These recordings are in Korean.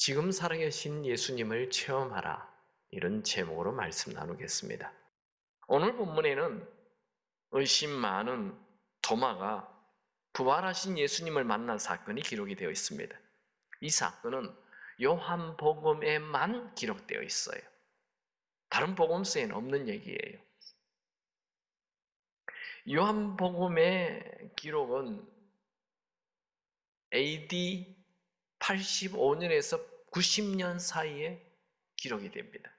지금 살아계신 예수님을 체험하라. 이런 제목으로 말씀 나누겠습니다. 오늘 본문에는 의심 많은 도마가 부활하신 예수님을 만난 사건이 기록이 되어 있습니다. 이 사건은 요한복음에만 기록되어 있어요. 다른 복음서에는 없는 얘기예요. 요한복음의 기록은 AD 85년에서 90년 사이에 기록이 됩니다.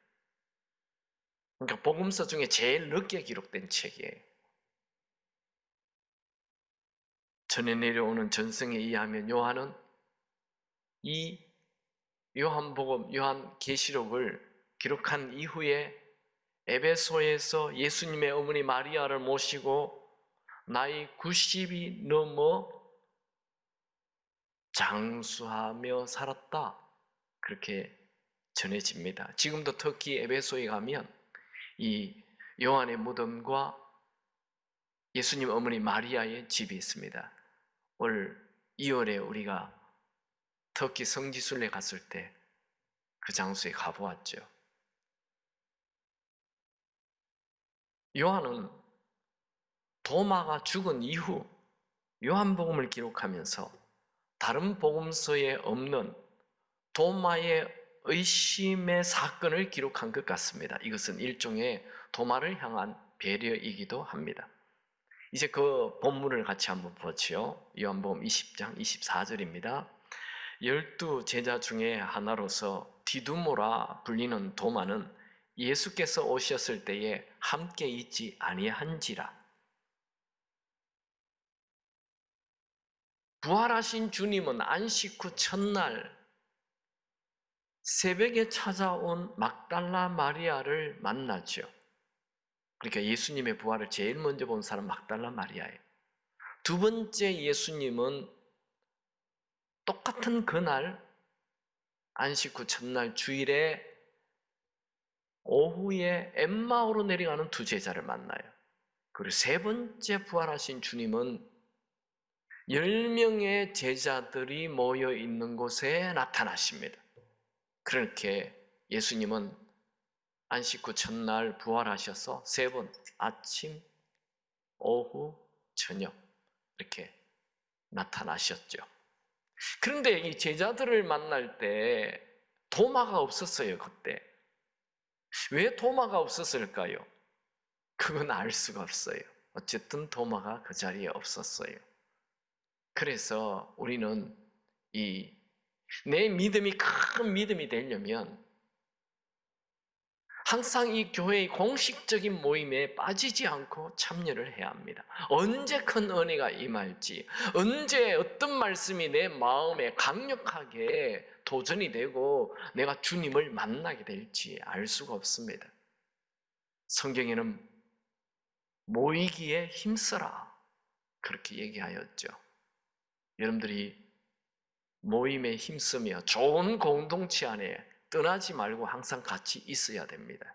그러니까 복음서 중에 제일 늦게 기록된 책이에요. 전해 내려오는 전승에 의하면 요한은 이 요한복음, 요한계시록을 기록한 이후에 에베소에서 예수님의 어머니 마리아를 모시고 나이 90이 넘어 장수하며 살았다. 그렇게 전해집니다. 지금도 터키 에베소에 가면 이 요한의 무덤과 예수님 어머니 마리아의 집이 있습니다. 올 2월에 우리가 터키 성지순례 갔을 때 그 장소에 가보았죠. 요한은 도마가 죽은 이후 요한복음을 기록하면서 다른 복음서에 없는 도마의 의심의 사건을 기록한 것 같습니다. 이것은 일종의 도마를 향한 배려이기도 합니다. 이제 그 본문을 같이 한번 보죠. 요한복음 20장 24절입니다. 12 제자 중에 하나로서 디두모라 불리는 도마는 예수께서 오셨을 때에 함께 있지 아니한지라. 부활하신 주님은 안식 후 첫날 새벽에 찾아온 막달라 마리아를 만나죠. 그러니까 예수님의 부활을 제일 먼저 본 사람 막달라 마리아예요. 두 번째 예수님은 똑같은 그날 안식 후 첫날 주일에 오후에 엠마오로 내려가는 두 제자를 만나요. 그리고 세 번째 부활하신 주님은 10명의 제자들이 모여 있는 곳에 나타나십니다. 그렇게 예수님은 안식 후 첫날 부활하셔서 세 번 아침, 오후, 저녁 이렇게 나타나셨죠. 그런데 이 제자들을 만날 때 도마가 없었어요. 그때 왜 도마가 없었을까요? 그건 알 수가 없어요. 어쨌든 도마가 그 자리에 없었어요. 그래서 우리는 내 믿음이 큰 믿음이 되려면 항상 이 교회의 공식적인 모임에 빠지지 않고 참여를 해야 합니다. 언제 큰 은혜가 임할지, 언제 어떤 말씀이 내 마음에 강력하게 도전이 되고 내가 주님을 만나게 될지 알 수가 없습니다. 성경에는 모이기에 힘써라 그렇게 얘기하였죠. 여러분들이 모임에 힘쓰며 좋은 공동체 안에 떠나지 말고 항상 같이 있어야 됩니다.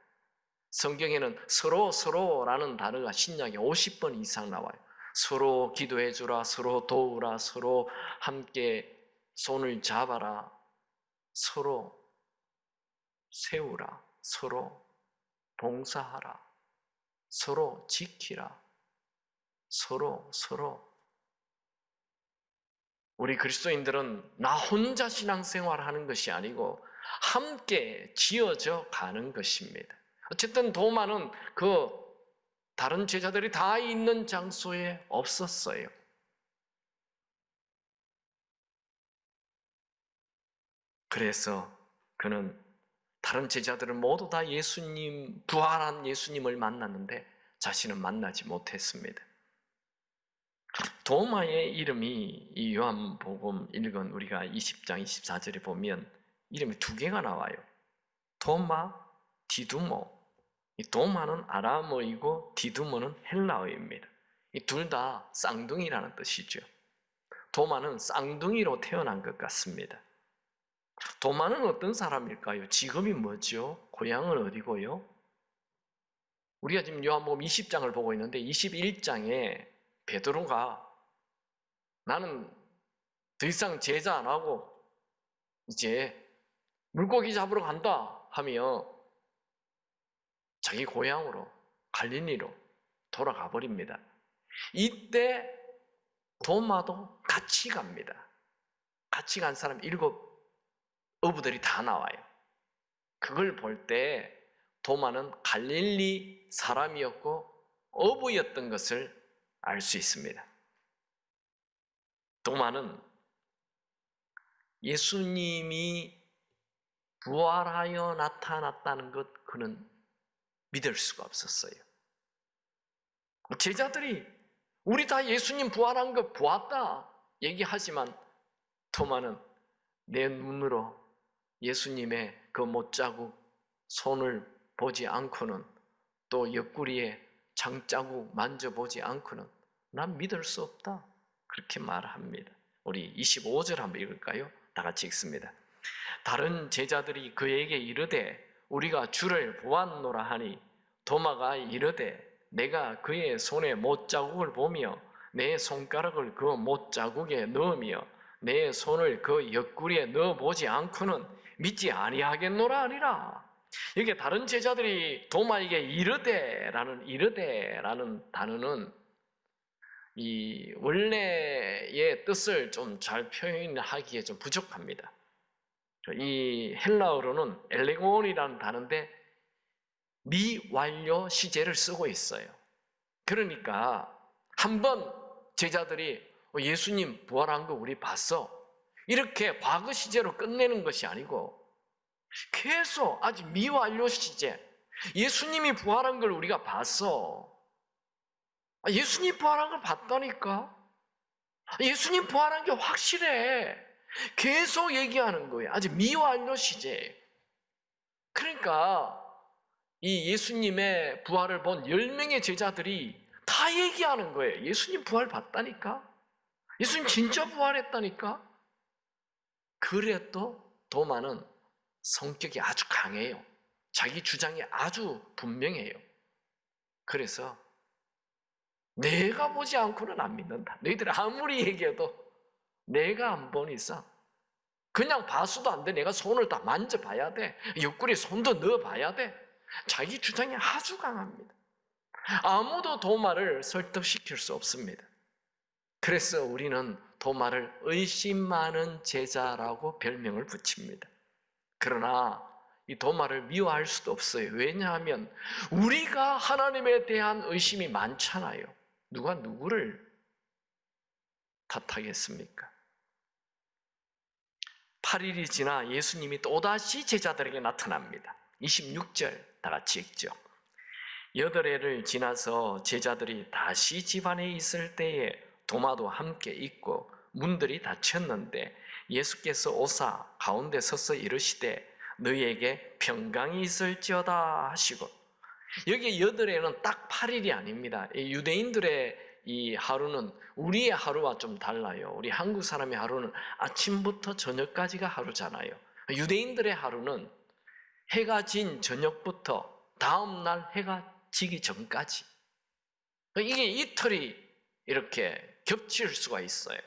성경에는 서로라는 단어가 신약에 50번 이상 나와요. 서로 기도해 주라, 서로 도우라, 서로 함께 손을 잡아라, 서로 세우라, 서로 봉사하라, 서로 지키라, 서로 우리 그리스도인들은 나 혼자 신앙생활을 하는 것이 아니고 함께 지어져 가는 것입니다. 어쨌든 도마는 그 다른 제자들이 다 있는 장소에 없었어요. 그래서 그는 다른 제자들은 모두 다 부활한 예수님을 만났는데 자신은 만나지 못했습니다. 도마의 이름이 이 요한복음 읽은 우리가 20장 24절에 보면 이름이 두 개가 나와요. 도마, 디두모. 이 도마는 아람어이고 디두모는 헬라어입니다. 이 둘 다 쌍둥이라는 뜻이죠. 도마는 쌍둥이로 태어난 것 같습니다. 도마는 어떤 사람일까요? 직업이 뭐죠? 고향은 어디고요? 우리가 지금 요한복음 20장을 보고 있는데 21장에 베드로가 나는 더 이상 제자 안 하고 이제 물고기 잡으러 간다 하며 자기 고향으로 갈릴리로 돌아가 버립니다. 이때 도마도 같이 갑니다. 같이 간 사람 7 어부들이 다 나와요. 그걸 볼 때 도마는 갈릴리 사람이었고 어부였던 것을 알 수 있습니다. 도마는 예수님이 부활하여 나타났다는 것, 그는 믿을 수가 없었어요. 제자들이 우리 다 예수님 부활한 거 보았다 얘기하지만 토마는 내 눈으로 예수님의 그 못자국 손을 보지 않고는, 또 옆구리에 장자국 만져보지 않고는 난 믿을 수 없다, 그렇게 말합니다. 우리 25절 한번 읽을까요? 다 같이 읽습니다. 다른 제자들이 그에게 이르되 우리가 주를 보았노라 하니 도마가 이르되 내가 그의 손에 못자국을 보며 내 손가락을 그 못자국에 넣으며 내 손을 그 옆구리에 넣어보지 않고는 믿지 아니하겠노라 하니라. 여기 다른 제자들이 도마에게 이르되라는 단어는 이 원래의 뜻을 좀 잘 표현하기에 좀 부족합니다. 이 헬라어로는 엘레곤이라는 단어인데 미완료 시제를 쓰고 있어요. 그러니까 한번 제자들이 예수님 부활한 거 우리 봤어, 이렇게 과거 시제로 끝내는 것이 아니고 계속 아직 미완료 시제, 예수님이 부활한 걸 우리가 봤어, 예수님 부활한 걸 봤다니까, 예수님 부활한 게 확실해, 계속 얘기하는 거예요. 아직 미완료 시제예요. 그러니까 이 예수님의 부활을 본 10명의 제자들이 다 얘기하는 거예요. 예수님 부활 봤다니까, 예수님 진짜 부활했다니까. 그래도 도마는 성격이 아주 강해요. 자기 주장이 아주 분명해요. 그래서 내가 보지 않고는 안 믿는다. 너희들이 아무리 얘기해도 내가 안 본 이상 그냥 봐서도 안 돼. 내가 손을 다 만져봐야 돼. 옆구리에 손도 넣어봐야 돼. 자기 주장이 아주 강합니다. 아무도 도마를 설득시킬 수 없습니다. 그래서 우리는 도마를 의심 많은 제자라고 별명을 붙입니다. 그러나 이 도마를 미워할 수도 없어요. 왜냐하면 우리가 하나님에 대한 의심이 많잖아요. 누가 누구를 탓하겠습니까? 8일이 지나 예수님이 또다시 제자들에게 나타납니다. 26절 다 같이 읽죠. 8해를 지나서 제자들이 다시 집안에 있을 때에 도마도 함께 있고 문들이 닫혔는데 예수께서 오사 가운데 서서 이르시되 너희에게 평강이 있을지어다 하시고, 여기 8해는 딱 8일이 아닙니다. 유대인들의 이 하루는 우리의 하루와 좀 달라요. 우리 한국 사람의 하루는 아침부터 저녁까지가 하루잖아요. 유대인들의 하루는 해가 진 저녁부터 다음날 해가 지기 전까지, 이게 이틀이 이렇게 겹칠 수가 있어요.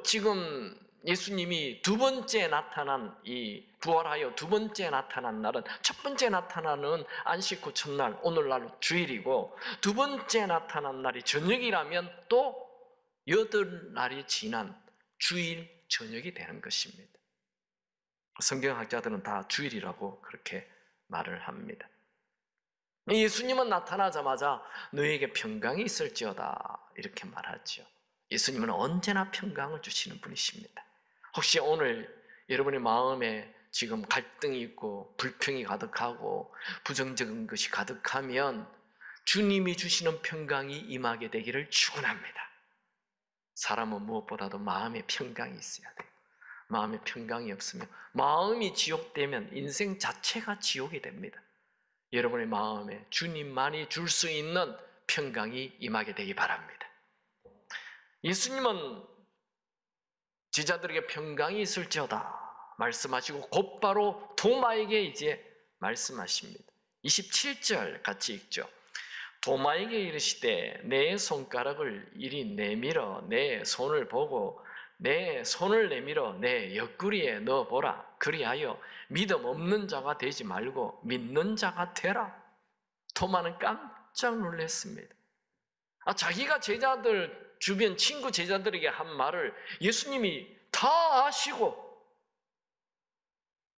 지금 예수님이 두 번째 나타난, 이 부활하여 두 번째 나타난 날은, 첫 번째 나타나는 안식 후 첫날, 오늘날 주일이고, 두 번째 나타난 날이 저녁이라면 또 8날이 지난 주일 저녁이 되는 것입니다. 성경학자들은 다 주일이라고 그렇게 말을 합니다. 예수님은 나타나자마자 너희에게 평강이 있을지어다 이렇게 말하죠. 예수님은 언제나 평강을 주시는 분이십니다. 혹시 오늘 여러분의 마음에 지금 갈등이 있고 불평이 가득하고 부정적인 것이 가득하면 주님이 주시는 평강이 임하게 되기를 축원합니다. 사람은 무엇보다도 마음에 평강이 있어야 돼요. 마음에 평강이 없으면, 마음이 지옥되면 인생 자체가 지옥이 됩니다. 여러분의 마음에 주님만이 줄 수 있는 평강이 임하게 되기 바랍니다. 예수님은 제자들에게 평강이 있을지어다 말씀하시고 곧바로 도마에게 이제 말씀하십니다. 27절 같이 읽죠. 도마에게 이르시되 내 손가락을 이리 내밀어 내 손을 보고 내 손을 내밀어 내 옆구리에 넣어보라. 그리하여 믿음 없는 자가 되지 말고 믿는 자가 되라. 토마는 깜짝 놀랐습니다. 자기가 제자들, 주변 친구 제자들에게 한 말을 예수님이 다 아시고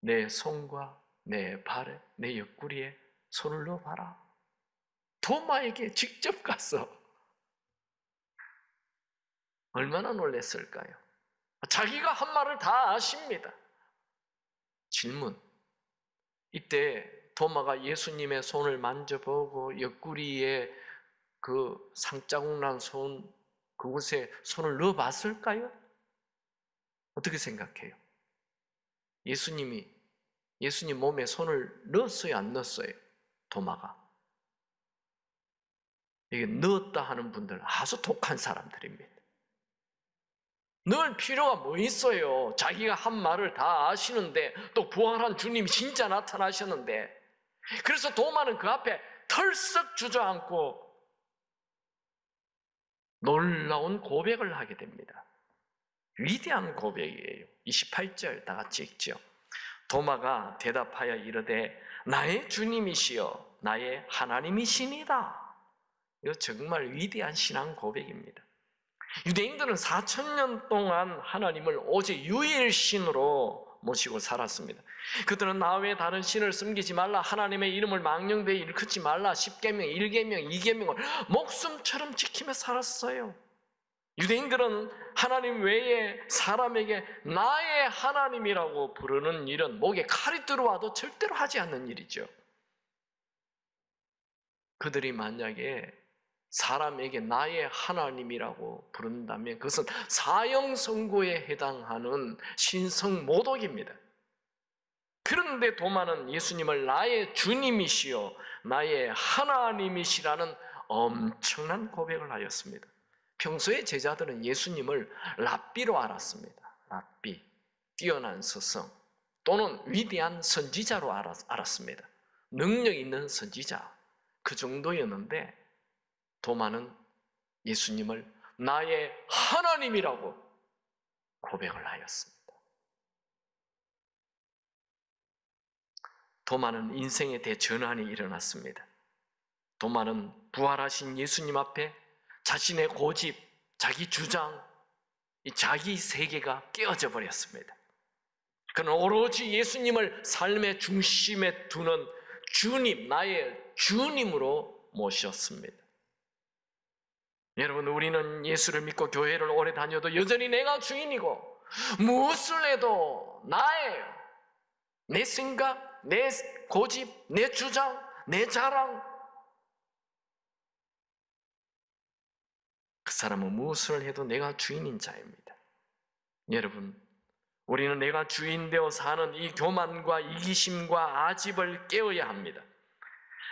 내 손과 내 발에, 내 옆구리에 손을 넣어봐라. 도마에게 직접 가서 얼마나 놀랐을까요? 자기가 한 말을 다 아십니다. 질문. 이때 도마가 예수님의 손을 만져보고 옆구리에 그 상자국 난 손, 그곳에 손을 넣어봤을까요? 어떻게 생각해요? 예수님 몸에 손을 넣었어요, 안 넣었어요? 도마가. 이게 넣었다 하는 분들은 아주 독한 사람들입니다. 넣을 필요가 뭐 있어요? 자기가 한 말을 다 아시는데, 또 부활한 주님이 진짜 나타나셨는데, 그래서 도마는 그 앞에 털썩 주저앉고 놀라운 고백을 하게 됩니다. 위대한 고백이에요. 28절 다 같이 읽죠. 도마가 대답하여 이르되 나의 주님이시여 나의 하나님이시니다. 이거 정말 위대한 신앙 고백입니다. 유대인들은 4,000년 동안 하나님을 오직 유일신으로 모시고 살았습니다. 그들은 나 외에 다른 신을 섬기지 말라, 하나님의 이름을 망령되이 일컫지 말라, 10계명, 1계명, 2계명을 목숨처럼 지키며 살았어요. 유대인들은 하나님 외에 사람에게 나의 하나님이라고 부르는 일은 목에 칼이 들어와도 절대로 하지 않는 일이죠. 그들이 만약에 사람에게 나의 하나님이라고 부른다면 그것은 사형선고에 해당하는 신성모독입니다. 그런데 도마는 예수님을 나의 주님이시요 나의 하나님이시라는 엄청난 고백을 하였습니다. 평소에 제자들은 예수님을 랍비로 알았습니다. 랍비, 뛰어난 스승 또는 위대한 선지자로 알았습니다. 능력 있는 선지자, 그 정도였는데 도마는 예수님을 나의 하나님이라고 고백을 하였습니다. 도마는 인생의 대전환이 일어났습니다. 도마는 부활하신 예수님 앞에 자신의 고집, 자기 주장, 자기 세계가 깨어져 버렸습니다. 그는 오로지 예수님을 삶의 중심에 두는 주님, 나의 주님으로 모셨습니다. 여러분, 우리는 예수를 믿고 교회를 오래 다녀도 여전히 내가 주인이고 무엇을 해도 나예요. 내 생각, 내 고집, 내 주장, 내 자랑. 그 사람은 무엇을 해도 내가 주인인 자입니다. 여러분, 우리는 내가 주인 되어 사는 이 교만과 이기심과 아집을 깨어야 합니다.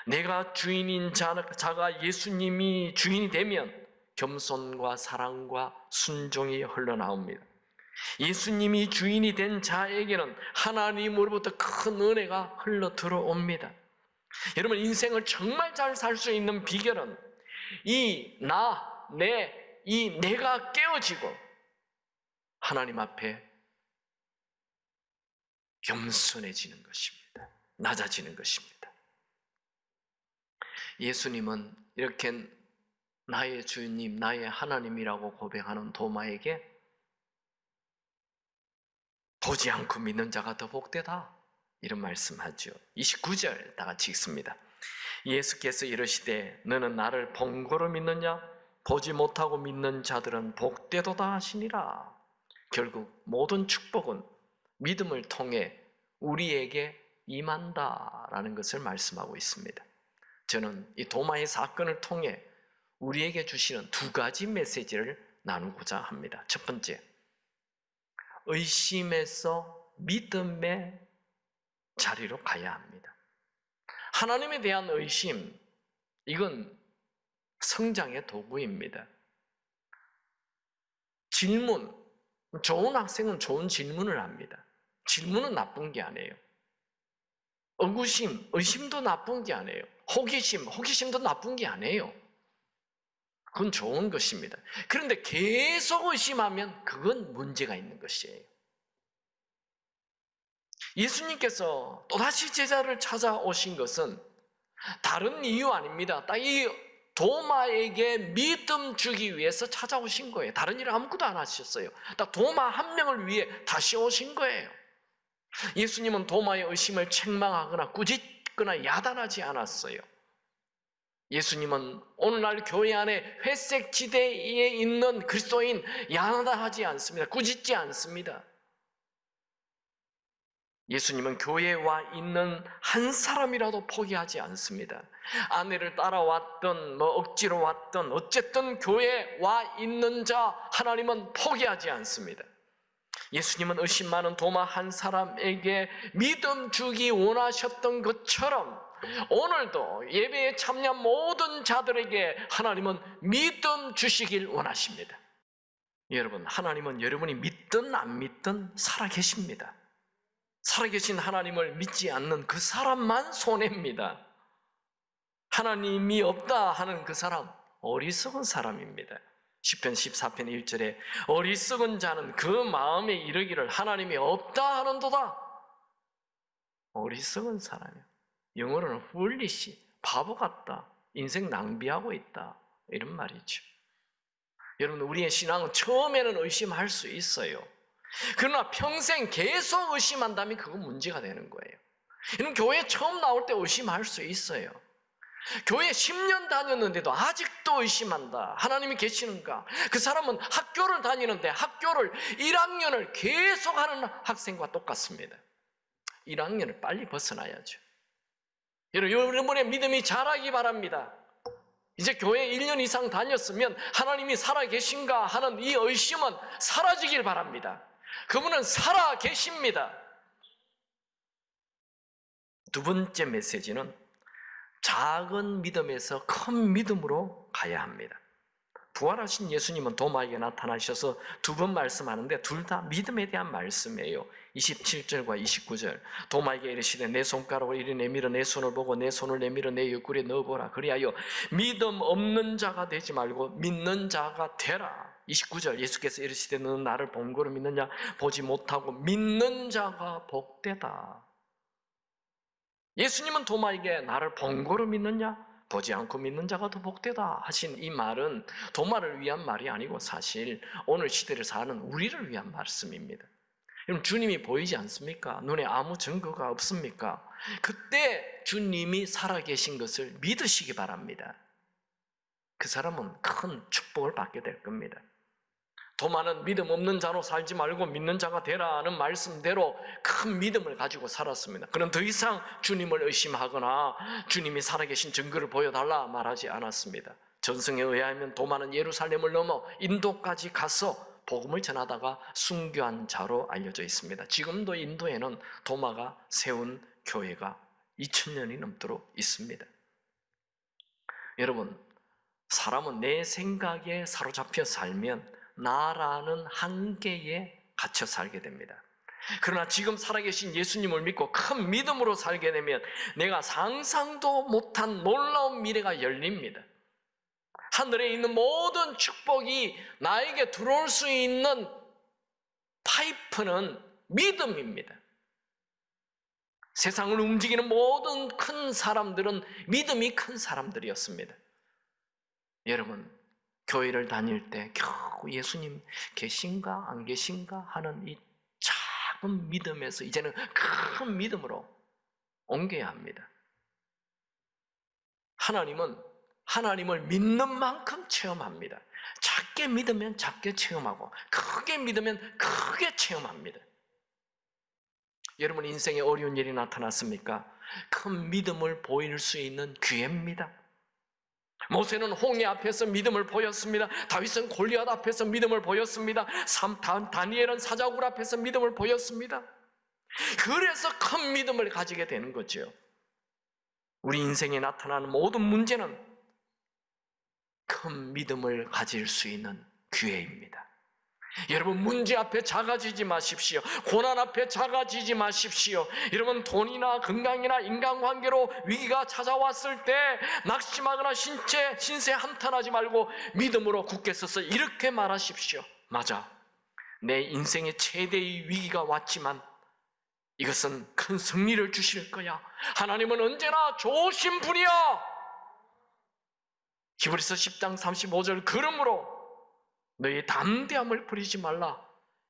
내가 주인인 자가 예수님이 주인이 되면 겸손과 사랑과 순종이 흘러나옵니다. 예수님이 주인이 된 자에게는 하나님으로부터 큰 은혜가 흘러 들어옵니다. 여러분, 인생을 정말 잘 살 수 있는 비결은 내가 깨어지고 하나님 앞에 겸손해지는 것입니다. 낮아지는 것입니다. 예수님은 이렇게 나의 주님, 나의 하나님이라고 고백하는 도마에게 보지 않고 믿는 자가 더 복되다, 이런 말씀하죠. 29절 다 같이 읽습니다. 예수께서 이르시되 너는 나를 본고로 믿느냐? 보지 못하고 믿는 자들은 복되도다 하시니라. 결국 모든 축복은 믿음을 통해 우리에게 임한다라는 것을 말씀하고 있습니다. 저는 이 도마의 사건을 통해 우리에게 주시는 두 가지 메시지를 나누고자 합니다. 첫 번째, 의심에서 믿음의 자리로 가야 합니다. 하나님에 대한 의심, 이건 성장의 도구입니다. 질문, 좋은 학생은 좋은 질문을 합니다. 질문은 나쁜 게 아니에요. 의구심, 의심도 나쁜 게 아니에요. 호기심도 나쁜 게 아니에요. 그건 좋은 것입니다. 그런데 계속 의심하면 그건 문제가 있는 것이에요. 예수님께서 또다시 제자를 찾아오신 것은 다른 이유 아닙니다. 딱 이 도마에게 믿음 주기 위해서 찾아오신 거예요. 다른 일 아무것도 안 하셨어요. 딱 도마 한 명을 위해 다시 오신 거예요. 예수님은 도마의 의심을 책망하거나 꾸짖거나 야단하지 않았어요. 예수님은 오늘날 교회 안에 회색 지대에 있는 그리스도인 야단하지 않습니다. 꾸짖지 않습니다. 예수님은 교회에 와 있는 한 사람이라도 포기하지 않습니다. 아내를 따라왔던 억지로 왔던 어쨌든 교회에 와 있는 자 하나님은 포기하지 않습니다. 예수님은 의심 많은 도마 한 사람에게 믿음 주기 원하셨던 것처럼 오늘도 예배에 참여한 모든 자들에게 하나님은 믿음 주시길 원하십니다. 여러분, 하나님은 여러분이 믿든 안 믿든 살아계십니다. 살아계신 하나님을 믿지 않는 그 사람만 손해입니다. 하나님이 없다 하는 그 사람, 어리석은 사람입니다. 시편 14편 1절에 어리석은 자는 그 마음에 이르기를 하나님이 없다 하는도다. 어리석은 사람이요. 영어로는 foolish, 바보 같다, 인생 낭비하고 있다, 이런 말이죠. 여러분, 우리의 신앙은 처음에는 의심할 수 있어요. 그러나 평생 계속 의심한다면 그건 문제가 되는 거예요. 이런 교회 처음 나올 때 의심할 수 있어요. 교회 10년 다녔는데도 아직도 의심한다. 하나님이 계시는가? 그 사람은 학교를 다니는데 학교를 1학년을 계속하는 학생과 똑같습니다. 1학년을 빨리 벗어나야죠. 여러분의 믿음이 자라기 바랍니다. 이제 교회 1년 이상 다녔으면 하나님이 살아계신가 하는 이 의심은 사라지길 바랍니다. 그분은 살아계십니다. 두 번째 메시지는 작은 믿음에서 큰 믿음으로 가야 합니다. 부활하신 예수님은 도마에게 나타나셔서 두 번 말씀하는데 둘 다 믿음에 대한 말씀이에요. 27절과 29절. 도마에게 이르시되 내 손가락을 이리 내밀어 내 손을 보고 내 손을 내밀어 내 옆구리에 넣어보라. 그리하여 믿음 없는 자가 되지 말고 믿는 자가 되라. 29절. 예수께서 이르시되 너는 나를 본 거로 믿느냐? 보지 못하고 믿는 자가 복되다. 예수님은 도마에게 나를 본 거로 믿느냐? 보지 않고 믿는 자가 더 복되다 하신 이 말은 도마를 위한 말이 아니고 사실 오늘 시대를 사는 우리를 위한 말씀입니다. 여러분, 주님이 보이지 않습니까? 눈에 아무 증거가 없습니까? 그때 주님이 살아계신 것을 믿으시기 바랍니다. 그 사람은 큰 축복을 받게 될 겁니다. 도마는 믿음 없는 자로 살지 말고 믿는 자가 되라는 말씀대로 큰 믿음을 가지고 살았습니다. 그는 더 이상 주님을 의심하거나 주님이 살아계신 증거를 보여달라 말하지 않았습니다. 전승에 의하면 도마는 예루살렘을 넘어 인도까지 가서 복음을 전하다가 순교한 자로 알려져 있습니다. 지금도 인도에는 도마가 세운 교회가 2000년이 넘도록 있습니다. 여러분, 사람은 내 생각에 사로잡혀 살면 나라는 한계에 갇혀 살게 됩니다. 그러나 지금 살아계신 예수님을 믿고 큰 믿음으로 살게 되면 내가 상상도 못한 놀라운 미래가 열립니다. 하늘에 있는 모든 축복이 나에게 들어올 수 있는 파이프는 믿음입니다. 세상을 움직이는 모든 큰 사람들은 믿음이 큰 사람들이었습니다. 여러분, 교회를 다닐 때 겨우 예수님 계신가 안 계신가 하는 이 작은 믿음에서 이제는 큰 믿음으로 옮겨야 합니다. 하나님은 하나님을 믿는 만큼 체험합니다. 작게 믿으면 작게 체험하고 크게 믿으면 크게 체험합니다. 여러분, 인생에 어려운 일이 나타났습니까? 큰 믿음을 보일 수 있는 기회입니다. 모세는 홍해 앞에서 믿음을 보였습니다. 다윗은 골리앗 앞에서 믿음을 보였습니다. 다니엘은 사자굴 앞에서 믿음을 보였습니다. 그래서 큰 믿음을 가지게 되는 거죠. 우리 인생에 나타나는 모든 문제는 큰 믿음을 가질 수 있는 기회입니다. 여러분, 문제 앞에 작아지지 마십시오. 고난 앞에 작아지지 마십시오. 여러분, 돈이나 건강이나 인간관계로 위기가 찾아왔을 때 낙심하거나 신세 한탄하지 말고 믿음으로 굳게 서서 이렇게 말하십시오. 맞아, 내 인생의 최대의 위기가 왔지만 이것은 큰 승리를 주실 거야. 하나님은 언제나 좋으신 분이야. 히브리서 10장 35절, 그러므로 너희 담대함을 버리지 말라.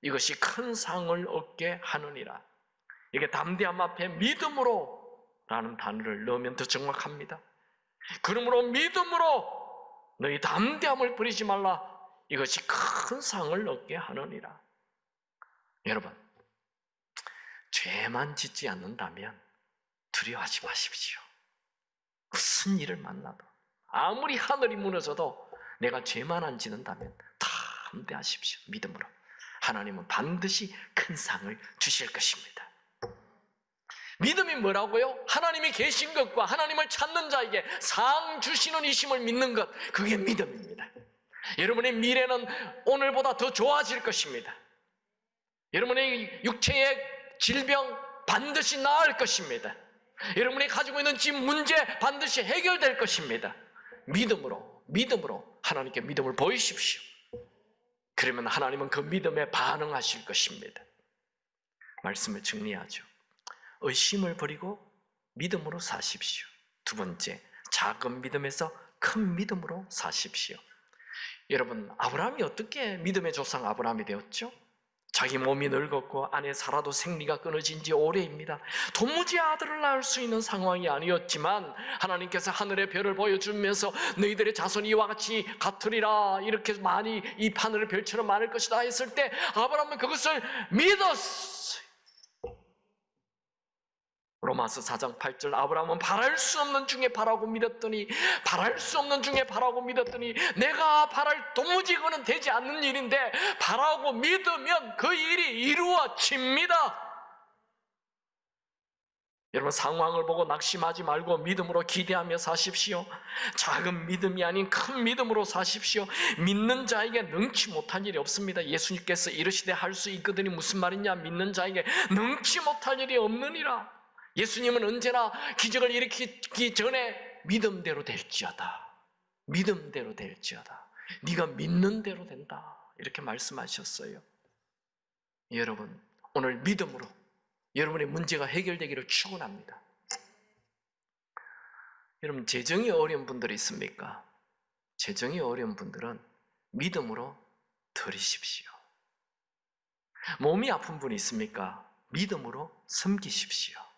이것이 큰 상을 얻게 하느니라. 이게 담대함 앞에 믿음으로 라는 단어를 넣으면 더 정확합니다. 그러므로 믿음으로 너희 담대함을 버리지 말라. 이것이 큰 상을 얻게 하느니라. 여러분, 죄만 짓지 않는다면 두려워하지 마십시오. 무슨 일을 만나도, 아무리 하늘이 무너져도 내가 죄만 안 짓는다면 담대하십시오. 믿음으로. 하나님은 반드시 큰 상을 주실 것입니다. 믿음이 뭐라고요? 하나님이 계신 것과 하나님을 찾는 자에게 상 주시는 이심을 믿는 것, 그게 믿음입니다. 여러분의 미래는 오늘보다 더 좋아질 것입니다. 여러분의 육체의 질병 반드시 나을 것입니다. 여러분이 가지고 있는 지금 문제 반드시 해결될 것입니다. 믿음으로 하나님께 믿음을 보이십시오. 그러면 하나님은 그 믿음에 반응하실 것입니다. 말씀을 정리하죠. 의심을 버리고 믿음으로 사십시오. 두 번째, 작은 믿음에서 큰 믿음으로 사십시오. 여러분, 아브라함이 어떻게 믿음의 조상 아브라함이 되었죠? 자기 몸이 늙었고 안에 살아도 생리가 끊어진 지 오래입니다. 도무지 아들을 낳을 수 있는 상황이 아니었지만 하나님께서 하늘의 별을 보여주면서 너희들의 자손이 이와 같이 같으리라, 이렇게 많이 이 하늘의 별처럼 많을 것이다 했을 때 아브라함은 그것을 믿었어요. 로마서 4장 8절, 아브라함은 바랄 수 없는 중에 바라고 믿었더니 내가 도무지 그는 되지 않는 일인데 바라고 믿으면 그 일이 이루어집니다. 여러분, 상황을 보고 낙심하지 말고 믿음으로 기대하며 사십시오. 작은 믿음이 아닌 큰 믿음으로 사십시오. 믿는 자에게 능치 못할 일이 없습니다. 예수님께서 이르시되 할 수 있거든이 무슨 말이냐? 믿는 자에게 능치 못할 일이 없느니라. 예수님은 언제나 기적을 일으키기 전에 믿음대로 될지어다. 네가 믿는 대로 된다. 이렇게 말씀하셨어요. 여러분, 오늘 믿음으로 여러분의 문제가 해결되기를 축원합니다. 여러분, 재정이 어려운 분들이 있습니까? 재정이 어려운 분들은 믿음으로 드리십시오. 몸이 아픈 분이 있습니까? 믿음으로 섬기십시오.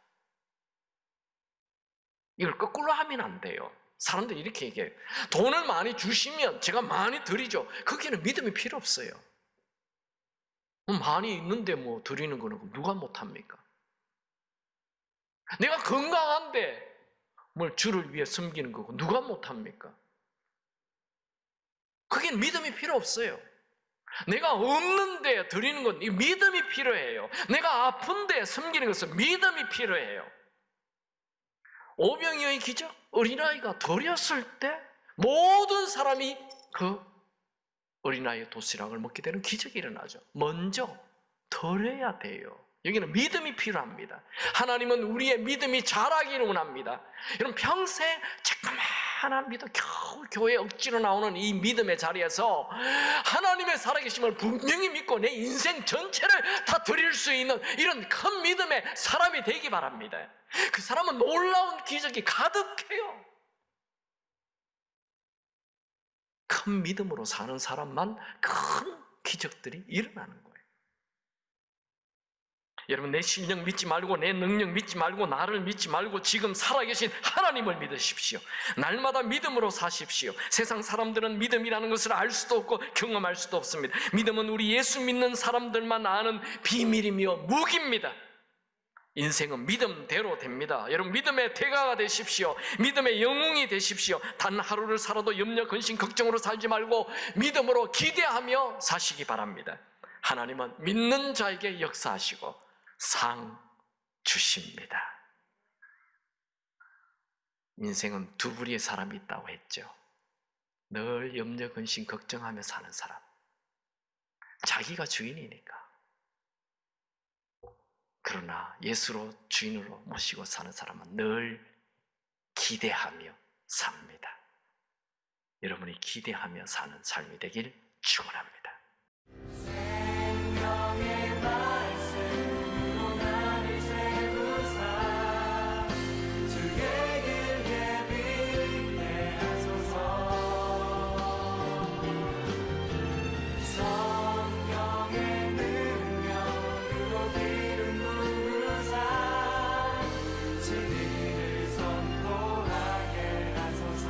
이걸 거꾸로 하면 안 돼요. 사람들이 이렇게 얘기해요. 돈을 많이 주시면 제가 많이 드리죠. 거기에는 믿음이 필요 없어요. 많이 있는데 뭐 드리는 거는 누가 못합니까? 내가 건강한데 뭘 주를 위해 섬기는 거고 누가 못합니까? 거기는 믿음이 필요 없어요. 내가 없는데 드리는 건 믿음이 필요해요. 내가 아픈데 섬기는 것은 믿음이 필요해요. 오병이어의 기적, 어린아이가 드렸을 때 모든 사람이 그 어린아이의 도시락을 먹게 되는 기적이 일어나죠. 먼저 드려야 돼요. 여기는 믿음이 필요합니다. 하나님은 우리의 믿음이 자라기를 원합니다. 여러분, 평생 조그마한 믿음, 겨우 교회 억지로 나오는 이 믿음의 자리에서 하나님의 살아계심을 분명히 믿고 내 인생 전체를 다 드릴 수 있는 이런 큰 믿음의 사람이 되기 바랍니다. 그 사람은 놀라운 기적이 가득해요. 큰 믿음으로 사는 사람만 큰 기적들이 일어나는 거예요. 여러분, 내 실력 믿지 말고 내 능력 믿지 말고 나를 믿지 말고 지금 살아계신 하나님을 믿으십시오. 날마다 믿음으로 사십시오. 세상 사람들은 믿음이라는 것을 알 수도 없고 경험할 수도 없습니다. 믿음은 우리 예수 믿는 사람들만 아는 비밀이며 무기입니다. 인생은 믿음대로 됩니다. 여러분, 믿음의 대가가 되십시오. 믿음의 영웅이 되십시오. 단 하루를 살아도 염려, 근심, 걱정으로 살지 말고 믿음으로 기대하며 사시기 바랍니다. 하나님은 믿는 자에게 역사하시고 상 주십니다. 인생은 두 부류의 사람이 있다고 했죠. 늘 염려, 근심, 걱정하며 사는 사람, 자기가 주인이니까. 그러나 예수로 주인으로 모시고 사는 사람은 늘 기대하며 삽니다. 여러분이 기대하며 사는 삶이 되길 축원합니다. 생명의 말씀으로 나를 세우사 주의 길 예비케 하소서. 성령의 능력으로 기름 부으사 진리를 선포하게 하소서.